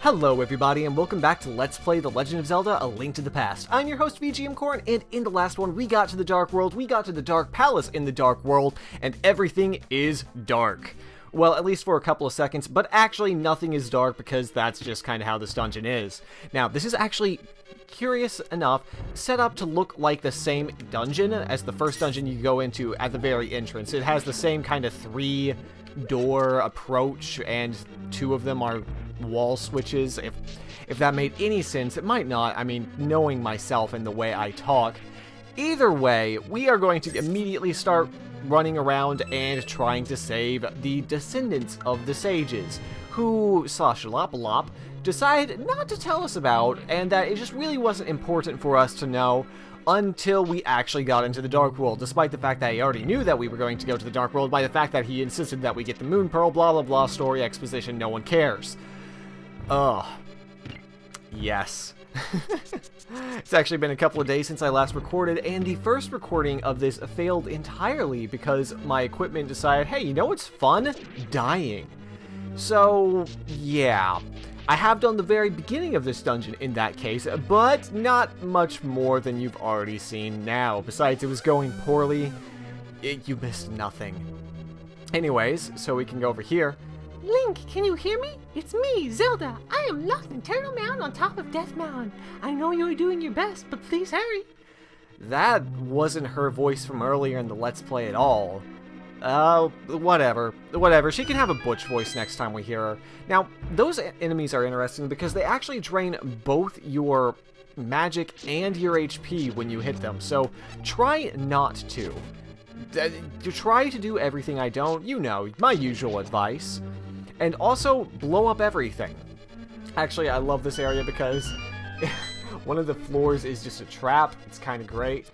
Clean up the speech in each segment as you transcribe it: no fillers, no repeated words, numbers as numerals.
Hello everybody and welcome back to Let's Play The Legend of Zelda: A Link to the Past. I'm your host VGMKoren, and in the last one we got to the Dark World, we got to the Dark Palace in the Dark World, and everything is dark. Well, at least for a couple of seconds, but actually nothing is dark because that's just kind of how this dungeon is. Now, this is actually, curious enough, set up to look like the same dungeon as the first dungeon you go into at the very entrance. It has the same kind of three-door approach, and two of them are wall switches. If that made any sense, it might not. I mean, knowing myself and the way I talk. Either way, we are going to immediately start running around and trying to save the descendants of the sages, who Sashalopalop decided not to tell us about, and that it just really wasn't important for us to know until we actually got into the Dark World, despite the fact that he already knew that we were going to go to the Dark World by the fact that he insisted that we get the Moon Pearl, blah blah blah, story, exposition, no one cares. Ugh. Yes. It's actually been a couple of days since I last recorded, and the first recording of this failed entirely because my equipment decided, hey, you know what's fun? Dying. So, yeah. I have done the very beginning of this dungeon in that case, but not much more than you've already seen now. Besides, it was going poorly. You missed nothing. Anyways, so we can go over here. Link, can you hear me? It's me, Zelda. I am lost in Turtle Mountain on top of Death Mountain. I know you're doing your best, but please hurry. That wasn't her voice from earlier in the Let's Play at all. Whatever. Whatever. She can have a Butch voice next time we hear her. Now, those enemies are interesting because they actually drain both your magic and your HP when you hit them, so try not to. Try to do everything I don't, you know, my usual advice. And also, blow up everything. Actually, I love this area because one of the floors is just a trap. It's kind of great.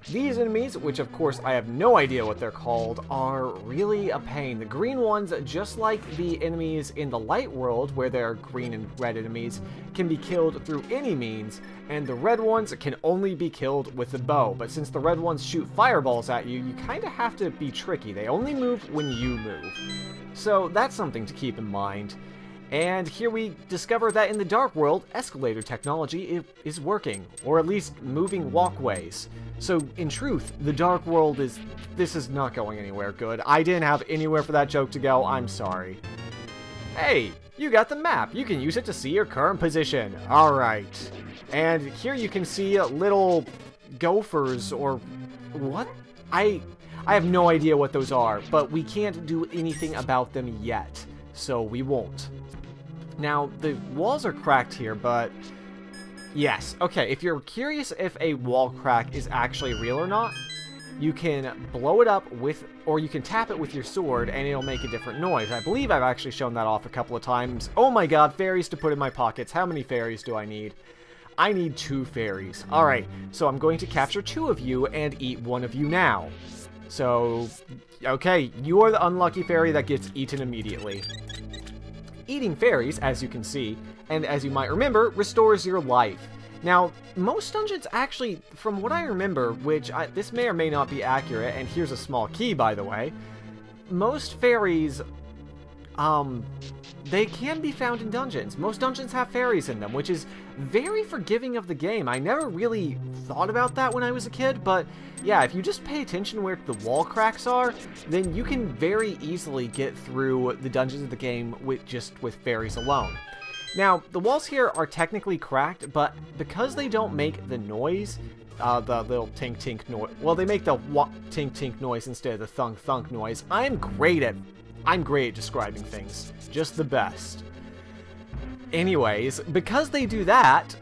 These enemies, which of course I have no idea what they're called, are really a pain. The green ones, just like the enemies in the light world, where they're green and red enemies, can be killed through any means, and the red ones can only be killed with the bow. But since the red ones shoot fireballs at you, you kind of have to be tricky. They only move when you move. So that's something to keep in mind. And here we discover that in the Dark World, escalator technology is working, or at least moving walkways. So, in truth, the Dark World this is not going anywhere good. I didn't have anywhere for that joke to go, I'm sorry. Hey, you got the map. You can use it to see your current position. Alright. And here you can see little gophers, or what? I have no idea what those are, but we can't do anything about them yet, so we won't. Now, the walls are cracked here, but yes. Okay, if you're curious if a wall crack is actually real or not, you can blow it up with, or you can tap it with your sword, and it'll make a different noise. I believe I've actually shown that off a couple of times. Oh my god, fairies to put in my pockets. How many fairies do I need? I need 2 fairies. Alright, so I'm going to capture 2 of you and eat 1 of you now. So, okay, you are the unlucky fairy that gets eaten immediately. Eating fairies, as you can see, and as you might remember, restores your life. Now, most dungeons actually, from what I remember, which this may or may not be accurate, and here's a small key, by the way, most fairies, they can be found in dungeons. Most dungeons have fairies in them, which is very forgiving of the game. I never really thought about that when I was a kid, but yeah, if you just pay attention where the wall cracks are, then you can very easily get through the dungeons of the game with fairies alone. Now, the walls here are technically cracked, but because they don't make the noise, the little tink-tink noise, well, they make the tink-tink noise instead of the thunk-thunk noise, I'm great at describing things. Just the best. Anyways, because they do that,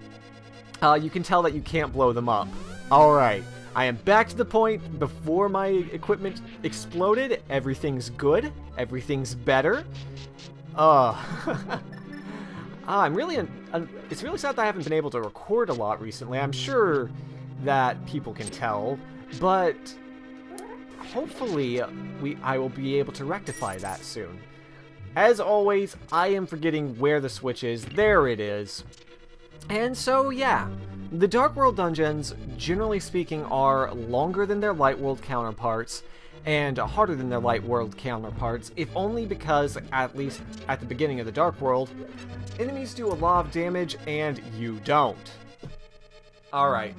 you can tell that you can't blow them up. Alright, I am back to the point before my equipment exploded. Everything's good. Everything's better. I'm really, it's really sad that I haven't been able to record a lot recently. I'm sure that people can tell, but hopefully I will be able to rectify that soon. As always, I am forgetting where the switch is. There it is. And so, yeah, the Dark World dungeons, generally speaking, are longer than their Light World counterparts, and harder than their light world counterparts, if only because, at least at the beginning of the Dark World, enemies do a lot of damage and you don't. Alright,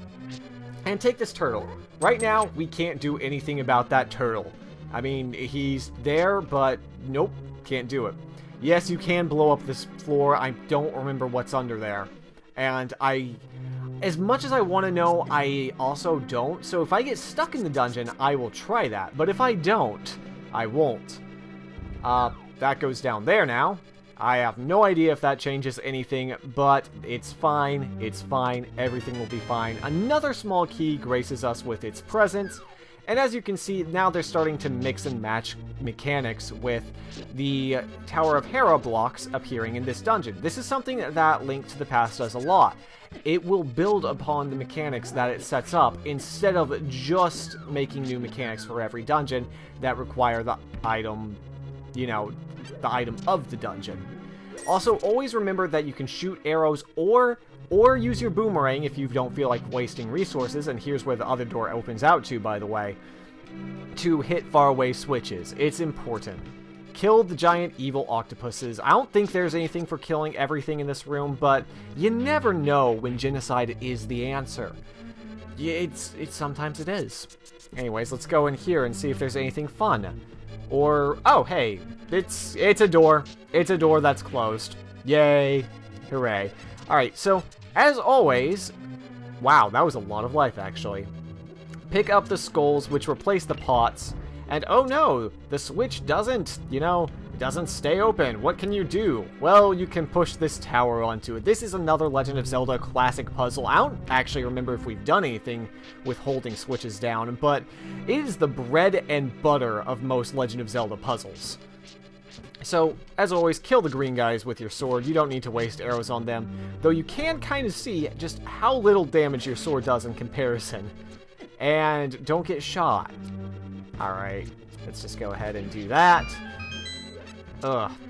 and take this turtle. Right now, we can't do anything about that turtle. I mean, he's there, but nope, can't do it. Yes, you can blow up this floor. I don't remember what's under there. And as much as I want to know, I also don't. So if I get stuck in the dungeon, I will try that. But if I don't, I won't. That goes down there now. I have no idea if that changes anything, but it's fine. It's fine. Everything will be fine. Another small key graces us with its presence. And as you can see, now they're starting to mix and match mechanics with the Tower of Hera blocks appearing in this dungeon. This is something that Link to the Past does a lot. It will build upon the mechanics that it sets up instead of just making new mechanics for every dungeon that require the item, the item of the dungeon. Also, always remember that you can shoot arrows or use your boomerang if you don't feel like wasting resources, and here's where the other door opens out to, by the way, to hit faraway switches. It's important. Kill the giant evil octopuses. I don't think there's anything for killing everything in this room, but you never know when genocide is the answer. Sometimes it is. Anyways, let's go in here and see if there's anything fun. Or, oh, hey, it's a door. It's a door that's closed. Yay. Hooray. Alright, so, as always, wow, that was a lot of life, actually. Pick up the skulls, which replace the pots, and oh no, the switch doesn't stay open. What can you do? Well, you can push this tower onto it. This is another Legend of Zelda classic puzzle. I don't actually remember if we've done anything with holding switches down, but it is the bread and butter of most Legend of Zelda puzzles. So, as always, kill the green guys with your sword. You don't need to waste arrows on them, though you can kind of see just how little damage your sword does in comparison. And don't get shot. Alright, let's just go ahead and do that.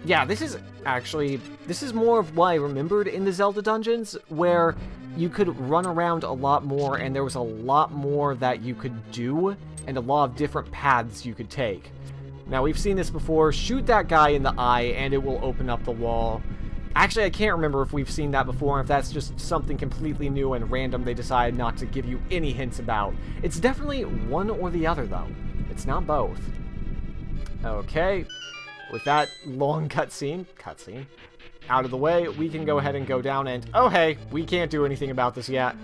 Yeah, this is more of what I remembered in the Zelda dungeons, where you could run around a lot more, and there was a lot more that you could do, and a lot of different paths you could take. Now, we've seen this before. Shoot that guy in the eye, and it will open up the wall. Actually, I can't remember if we've seen that before, if that's just something completely new and random they decided not to give you any hints about. It's definitely one or the other, though. It's not both. Okay. With that long cutscene out of the way, we can go ahead and go down and, oh hey, we can't do anything about this yet.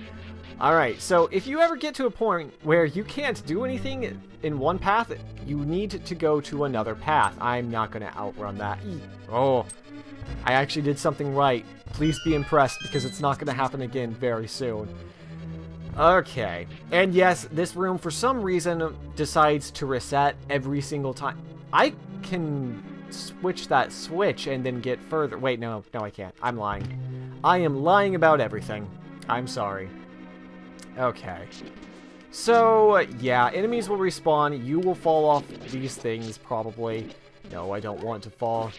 Alright, so if you ever get to a point where you can't do anything in one path, you need to go to another path. I'm not going to outrun that. Oh, I actually did something right. Please be impressed, because it's not going to happen again very soon. Okay, and yes, this room for some reason decides to reset every single time. I can switch that switch and then get further. Wait, no, I can't. I'm lying. I am lying about everything. I'm sorry. Okay. So, yeah, enemies will respawn. You will fall off these things, probably. No, I don't want to fall.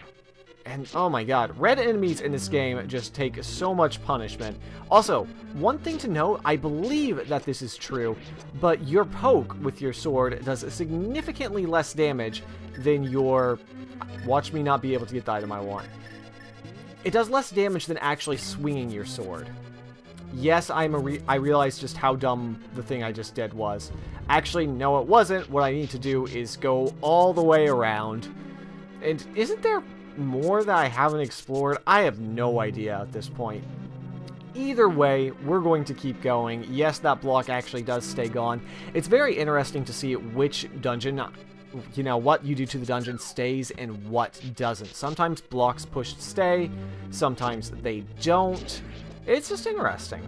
And, oh my god, red enemies in this game just take so much punishment. Also, one thing to note, I believe that this is true, but your poke with your sword does significantly less damage than your... Watch me not be able to get the item I want. It does less damage than actually swinging your sword. Yes, I realized just how dumb the thing I just did was. Actually, no, it wasn't. What I need to do is go all the way around. And isn't there more that I haven't explored? I have no idea at this point. Either way, we're going to keep going. Yes, that block actually does stay gone. It's very interesting to see which dungeon, what you do to the dungeon stays and what doesn't. Sometimes blocks pushed stay, sometimes they don't. It's just interesting.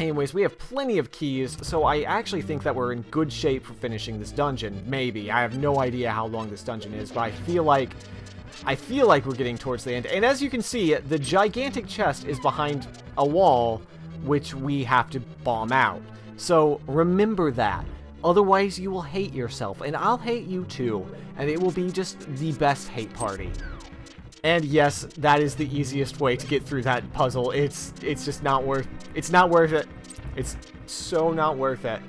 Anyways, we have plenty of keys, so I actually think that we're in good shape for finishing this dungeon. Maybe. I have no idea how long this dungeon is, but I feel like we're getting towards the end. And as you can see, the gigantic chest is behind a wall, which we have to bomb out. So remember that. Otherwise, you will hate yourself, and I'll hate you too. And it will be just the best hate party. And yes, that is the easiest way to get through that puzzle. It's just not worth... It's not worth it. It's so not worth it.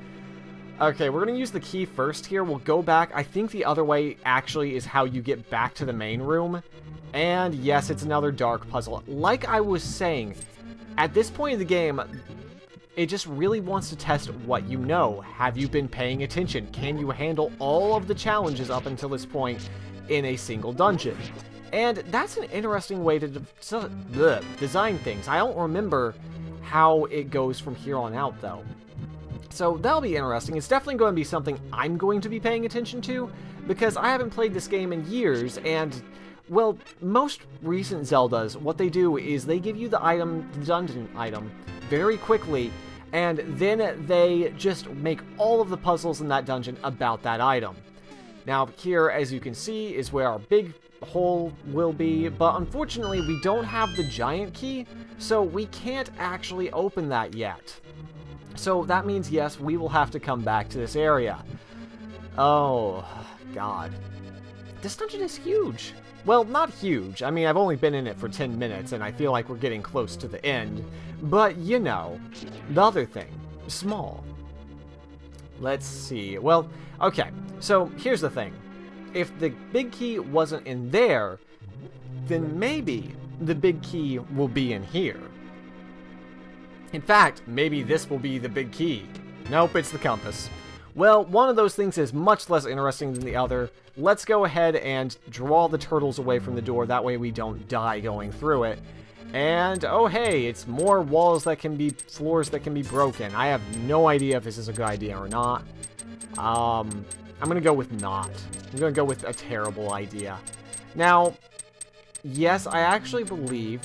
Okay, we're going to use the key first here. We'll go back. I think the other way actually is how you get back to the main room. And yes, it's another dark puzzle. Like I was saying, at this point in the game, it just really wants to test what you know. Have you been paying attention? Can you handle all of the challenges up until this point in a single dungeon? And that's an interesting way to design things. I don't remember how it goes from here on out, though. So that'll be interesting. It's definitely going to be something I'm going to be paying attention to, because I haven't played this game in years, and, well, most recent Zeldas, what they do is they give you the item, the dungeon item, very quickly, and then they just make all of the puzzles in that dungeon about that item. Now, here, as you can see, is where our big hole will be, but unfortunately, we don't have the giant key, so we can't actually open that yet. So that means, yes, we will have to come back to this area. Oh, God. This dungeon is huge. Well, not huge. I mean, I've only been in it for 10 minutes, and I feel like we're getting close to the end. But, you know, the other thing, small. Let's see. Well, okay, so here's the thing. If the big key wasn't in there, then maybe the big key will be in here. In fact, maybe this will be the big key. Nope, it's the compass. Well, one of those things is much less interesting than the other. Let's go ahead and draw the turtles away from the door. That way we don't die going through it. And, oh hey, it's more walls that can be, floors that can be broken. I have no idea if this is a good idea or not. I'm gonna go with not. I'm gonna go with a terrible idea. Now, yes, I actually believe...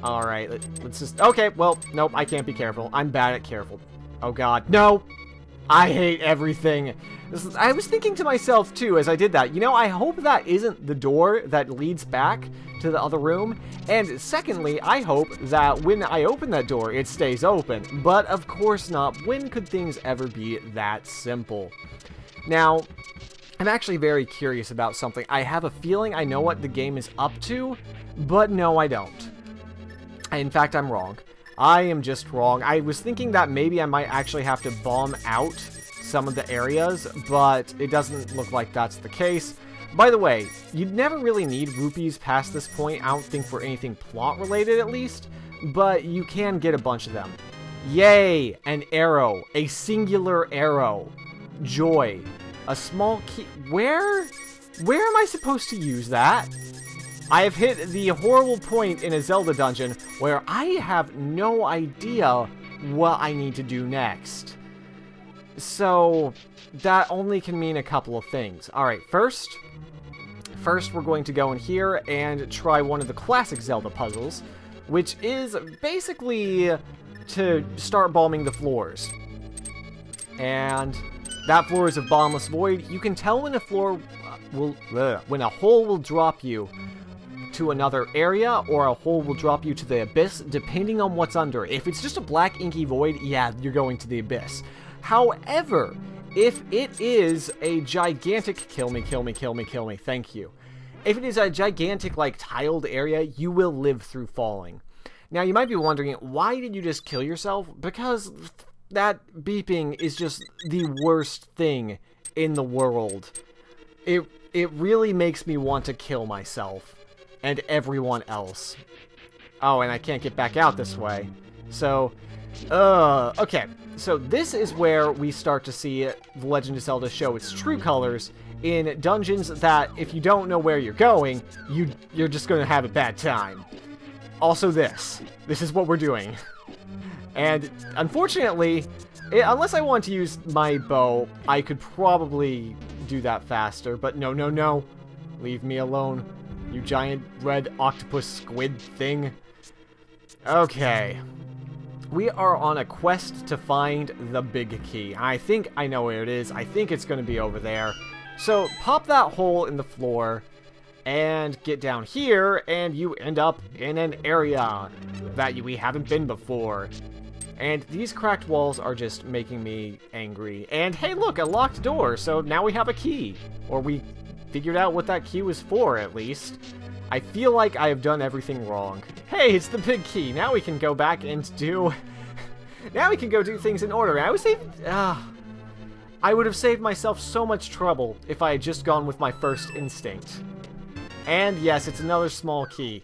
Alright, let's just... Okay, well, nope, I can't be careful. I'm bad at careful. Oh god, no! I hate everything. I was thinking to myself, too, as I did that, you know, I hope that isn't the door that leads back to the other room. And secondly, I hope that when I open that door, it stays open. But of course not. When could things ever be that simple? Now, I'm actually very curious about something. I have a feeling I know what the game is up to, but no, I don't. In fact, I'm wrong. I am just wrong. I was thinking that maybe I might actually have to bomb out some of the areas, but it doesn't look like that's the case. By the way, you'd never really need rupees past this point, I don't think for anything plot related at least, but you can get a bunch of them. Yay! An arrow. A singular arrow. Joy. A small key. Where am I supposed to use that? I have hit the horrible point in a Zelda dungeon where I have no idea what I need to do next. So, that only can mean a couple of things. Alright, first we're going to go in here and try one of the classic Zelda puzzles, which is basically to start bombing the floors. And that floor is a bombless void. You can tell when a floor when a hole will drop you to another area, or a hole will drop you to the abyss, depending on what's under it. If it's just a black inky void, yeah, you're going to the abyss. However, if it is a gigantic... Kill me, thank you. If it is a gigantic, like, tiled area, you will live through falling. Now, you might be wondering, why did you just kill yourself? Because that beeping is just the worst thing in the world. It really makes me want to kill myself. And everyone else. Oh, and I can't get back out this way. So, okay. So this is where we start to see The Legend of Zelda show its true colors in dungeons that, if you don't know where you're going, you're just going to have a bad time. Also this. This is what we're doing. And, unfortunately, unless I want to use my bow, I could probably do that faster. But no. Leave me alone. You giant red octopus squid thing. Okay. We are on a quest to find the big key. I think I know where it is. I think it's going to be over there. So, pop that hole in the floor and get down here, and you end up in an area that we haven't been before. And these cracked walls are just making me angry. And hey, look, a locked door, so now we have a key. Or we figured out what that key was for, at least. I feel like I have done everything wrong. Hey, it's the big key. Now we can go back and do... now we can go do things in order. I was even... I would have saved myself so much trouble if I had just gone with my first instinct. And yes, it's another small key.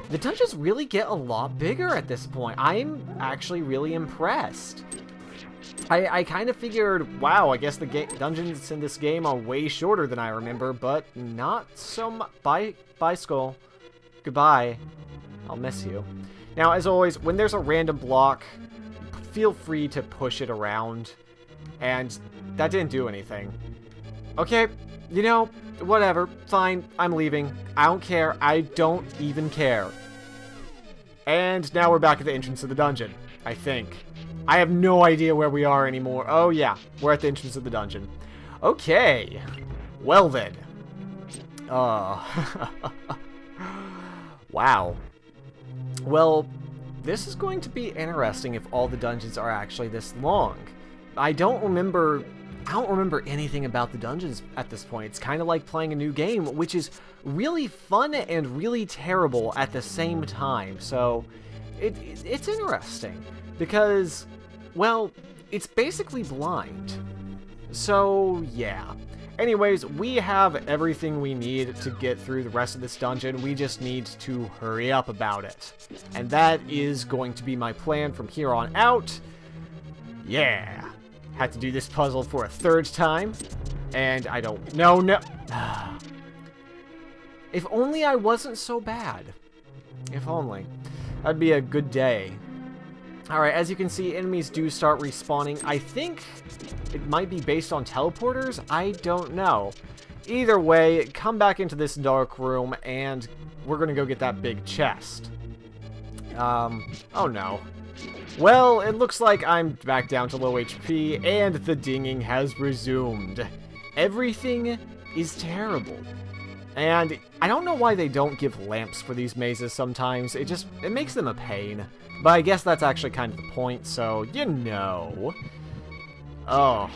The dungeons really get a lot bigger at this point. I'm actually really impressed. I kind of figured, wow, I guess the dungeons in this game are way shorter than I remember, but not so much. Bye, Skull. Goodbye. I'll miss you. Now, as always, when there's a random block, feel free to push it around. And that didn't do anything. Okay, you know, whatever. Fine, I'm leaving. I don't care. I don't even care. And now we're back at the entrance of the dungeon, I think. I have no idea where we are anymore. Oh, yeah. We're at the entrance of the dungeon. Okay. Well, then. Wow. Well, this is going to be interesting if all the dungeons are actually this long. I don't remember anything about the dungeons at this point. It's kind of like playing a new game, which is really fun and really terrible at the same time. So, it's interesting. Because, well, it's basically blind. So, yeah. Anyways, we have everything we need to get through the rest of this dungeon. We just need to hurry up about it. And that is going to be my plan from here on out. Yeah. Had to do this puzzle for a third time. And I don't... No. If only I wasn't so bad. If only. That'd be a good day. Alright, as you can see, enemies do start respawning. I think it might be based on teleporters. I don't know. Either way, come back into this dark room, and we're gonna go get that big chest. Oh no. Well, it looks like I'm back down to low HP, and the dinging has resumed. Everything is terrible. And I don't know why they don't give lamps for these mazes sometimes. It makes them a pain. But I guess that's actually kind of the point, so, you know. Oh.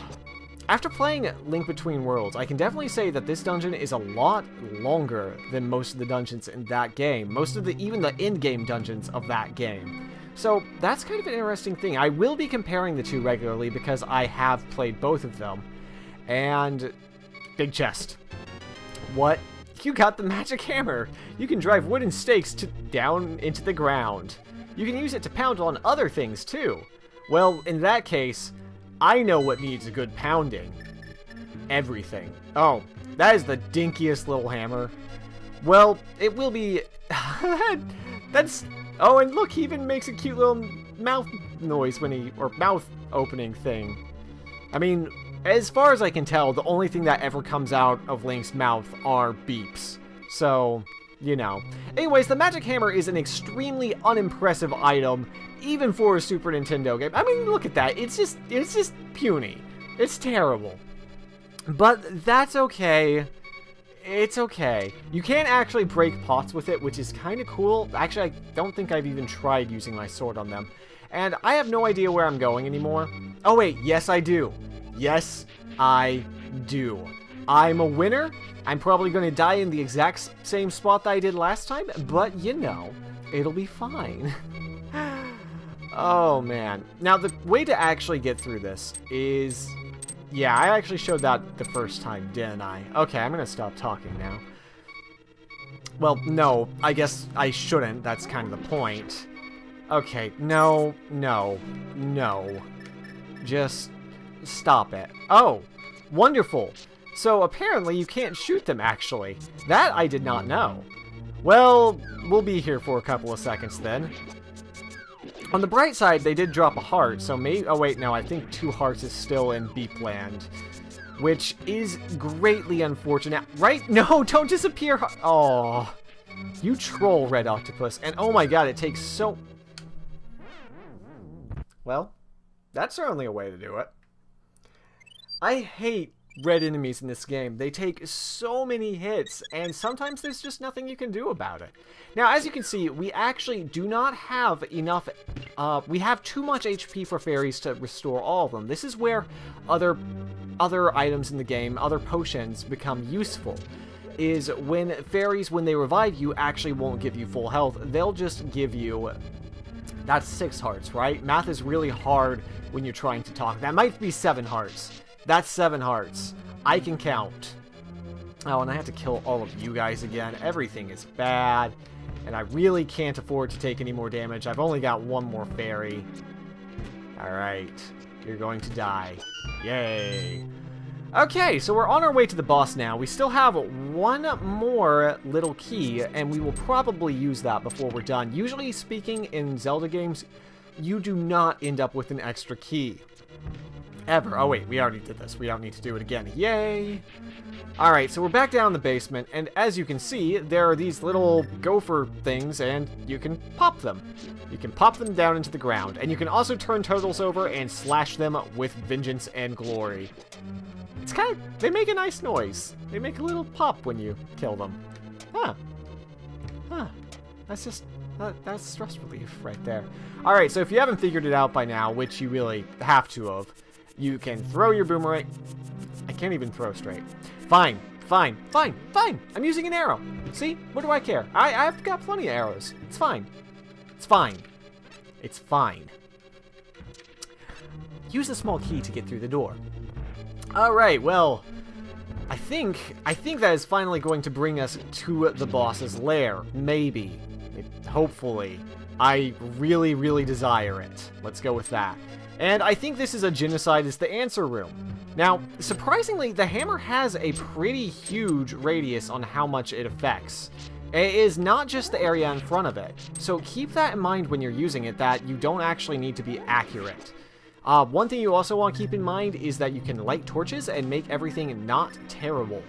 After playing Link Between Worlds, I can definitely say that this dungeon is a lot longer than most of the dungeons in that game. Even the in-game dungeons of that game. So, that's kind of an interesting thing. I will be comparing the two regularly because I have played both of them. And... big chest. What? You got the magic hammer! You can drive wooden stakes down into the ground. You can use it to pound on other things, too. Well, in that case, I know what needs a good pounding. Everything. Oh, that is the dinkiest little hammer. Well, it will be... That's... Oh, and look, he even makes a cute little mouth noise when he... or mouth opening thing. I mean, as far as I can tell, the only thing that ever comes out of Link's mouth are beeps. So... you know. Anyways, the Magic Hammer is an extremely unimpressive item, even for a Super Nintendo game. I mean, look at that. It's just puny. It's terrible. But that's okay. It's okay. You can actually break pots with it, which is kind of cool. Actually, I don't think I've even tried using my sword on them. And I have no idea where I'm going anymore. Oh wait, yes I do. Yes, I do. I'm a winner. I'm probably going to die in the exact same spot that I did last time, but you know, it'll be fine. Oh man. Now the way to actually get through this is... yeah, I actually showed that the first time, didn't I? Okay, I'm going to stop talking now. Well, no, I guess I shouldn't. That's kind of the point. Okay, no. Just stop it. Oh, wonderful. So apparently you can't shoot them, actually. That I did not know. Well, we'll be here for a couple of seconds then. On the bright side, they did drop a heart, so maybe... oh wait, no, I think 2 hearts is still in Beep Land. Which is greatly unfortunate. Right? No, don't disappear! Oh, you troll, Red Octopus. And oh my god, it takes so... well, that's certainly a way to do it. I hate red enemies in this game. They take so many hits, and sometimes there's just nothing you can do about it. Now, as you can see, we actually do not have enough... we have too much HP for fairies to restore all of them. This is where other items in the game, other potions, become useful. Is when fairies, when they revive you, actually won't give you full health. They'll just give you... that's 6 hearts, right? Math is really hard when you're trying to talk. That might be 7 hearts. That's 7 hearts. I can count. Oh, and I have to kill all of you guys again. Everything is bad. And I really can't afford to take any more damage. I've only got 1 more fairy. Alright. You're going to die. Yay. Okay, so we're on our way to the boss now. We still have 1 more little key, and we will probably use that before we're done. Usually speaking, in Zelda games, you do not end up with an extra key. Ever. Oh wait, we already did this. We don't need to do it again. Yay! Alright, so we're back down in the basement, and as you can see, there are these little gopher things, and you can pop them. You can pop them down into the ground, and you can also turn turtles over and slash them with vengeance and glory. It's kind of, they make a nice noise. They make a little pop when you kill them. Huh. Huh. That's just, that's stress relief right there. Alright, so if you haven't figured it out by now, which you really have to have, you can throw your boomerang. I can't even throw straight. Fine, fine, fine, fine. I'm using an arrow. See? What do I care? I've got plenty of arrows. It's fine. It's fine. It's fine. Use the small key to get through the door. Alright, well, I think that is finally going to bring us to the boss's lair. Maybe. Hopefully. I really, really desire it. Let's go with that. And I think this is a genocide is the answer room. Now, surprisingly, the hammer has a pretty huge radius on how much it affects. It is not just the area in front of it. So keep that in mind when you're using it, that you don't actually need to be accurate. One thing you also want to keep in mind is that you can light torches and make everything not terrible.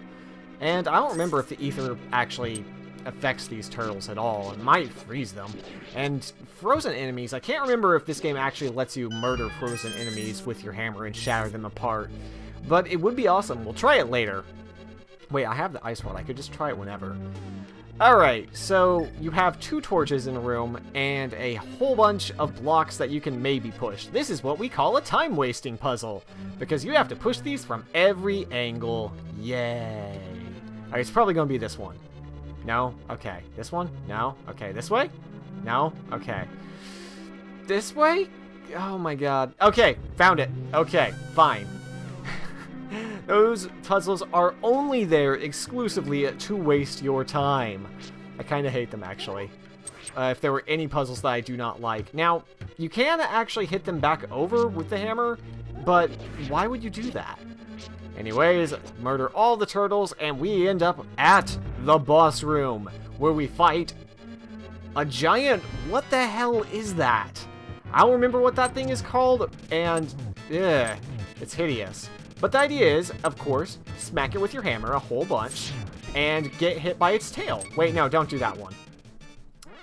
And I don't remember if the ether actually affects these turtles at all. It might freeze them. And frozen enemies, I can't remember if this game actually lets you murder frozen enemies with your hammer and shatter them apart. But it would be awesome. We'll try it later. Wait, I have the ice rod. I could just try it whenever. Alright, so you have 2 torches in a room and a whole bunch of blocks that you can maybe push. This is what we call a time-wasting puzzle, because you have to push these from every angle. Yay. Alright, it's probably going to be this one. No? Okay. This one? No? Okay. This way? No? Okay. This way? Oh my god. Okay, found it. Okay, fine. Those puzzles are only there exclusively to waste your time. I kind of hate them, actually. If there were any puzzles that I do not like. Now, you can actually hit them back over with the hammer, but why would you do that? Anyways, murder all the turtles, and we end up at the boss room, where we fight a giant... What the hell is that? I don't remember what that thing is called, and... Ugh, it's hideous. But the idea is, of course, smack it with your hammer a whole bunch and get hit by its tail. Wait, no, don't do that one.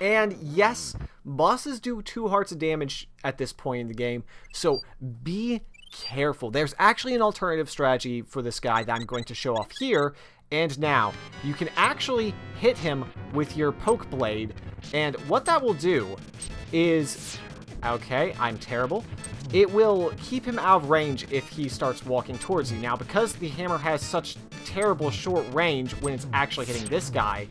And yes, bosses do 2 hearts of damage at this point in the game, so be careful. There's actually an alternative strategy for this guy that I'm going to show off here. And now, you can actually hit him with your poke blade, and what that will do is... Okay, I'm terrible. It will keep him out of range if he starts walking towards you. Now, because the hammer has such terrible short range when it's actually hitting this guy,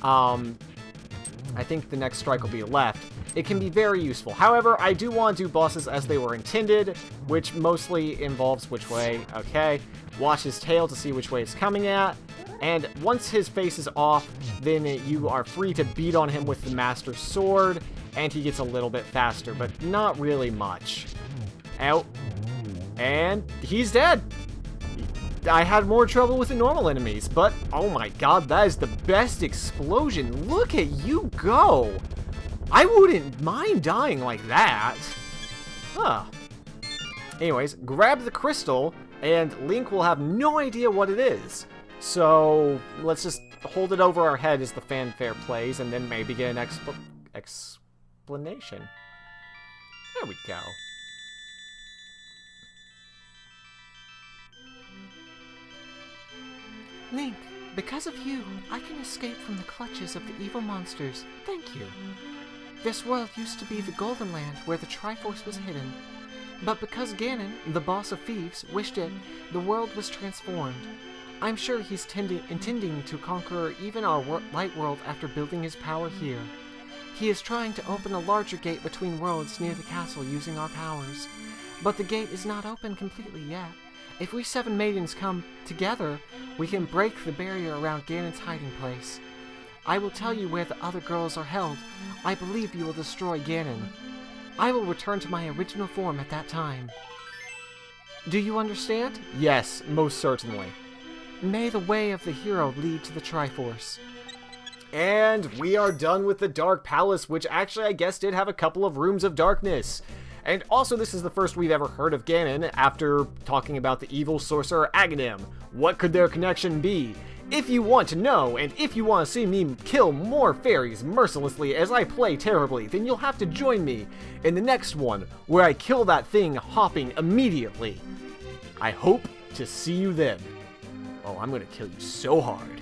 I think the next strike will be left. It can be very useful. However, I do want to do bosses as they were intended, which mostly involves which way. Okay, watch his tail to see which way it's coming at. And once his face is off, then you are free to beat on him with the Master Sword, and he gets a little bit faster, but not really much. Ow. And he's dead. I had more trouble with the normal enemies, but oh my god, that is the best explosion. Look at you go. I wouldn't mind dying like that. Huh. Anyways, grab the crystal, and Link will have no idea what it is. So, let's just hold it over our head as the fanfare plays, and then maybe get an explanation. There we go. Link, because of you, I can escape from the clutches of the evil monsters. Thank you. This world used to be the Golden Land where the Triforce was hidden. But because Ganon, the boss of thieves, wished it, the world was transformed. I'm sure he's intending to conquer even our light world after building his power here. He is trying to open a larger gate between worlds near the castle using our powers. But the gate is not open completely yet, If we 7 maidens come together, we can break the barrier around Ganon's hiding place. I will tell you where the other girls are held. I believe you will destroy Ganon. I will return to my original form at that time. Do you understand? Yes, most certainly. May the way of the hero lead to the Triforce. And we are done with the Dark Palace, which actually I guess did have a couple of rooms of darkness. And also, this is the first we've ever heard of Ganon after talking about the evil sorcerer Aghanim. What could their connection be? If you want to know, and if you want to see me kill more fairies mercilessly as I play terribly, then you'll have to join me in the next one, where I kill that thing hopping immediately. I hope to see you then. Oh, I'm gonna kill you so hard.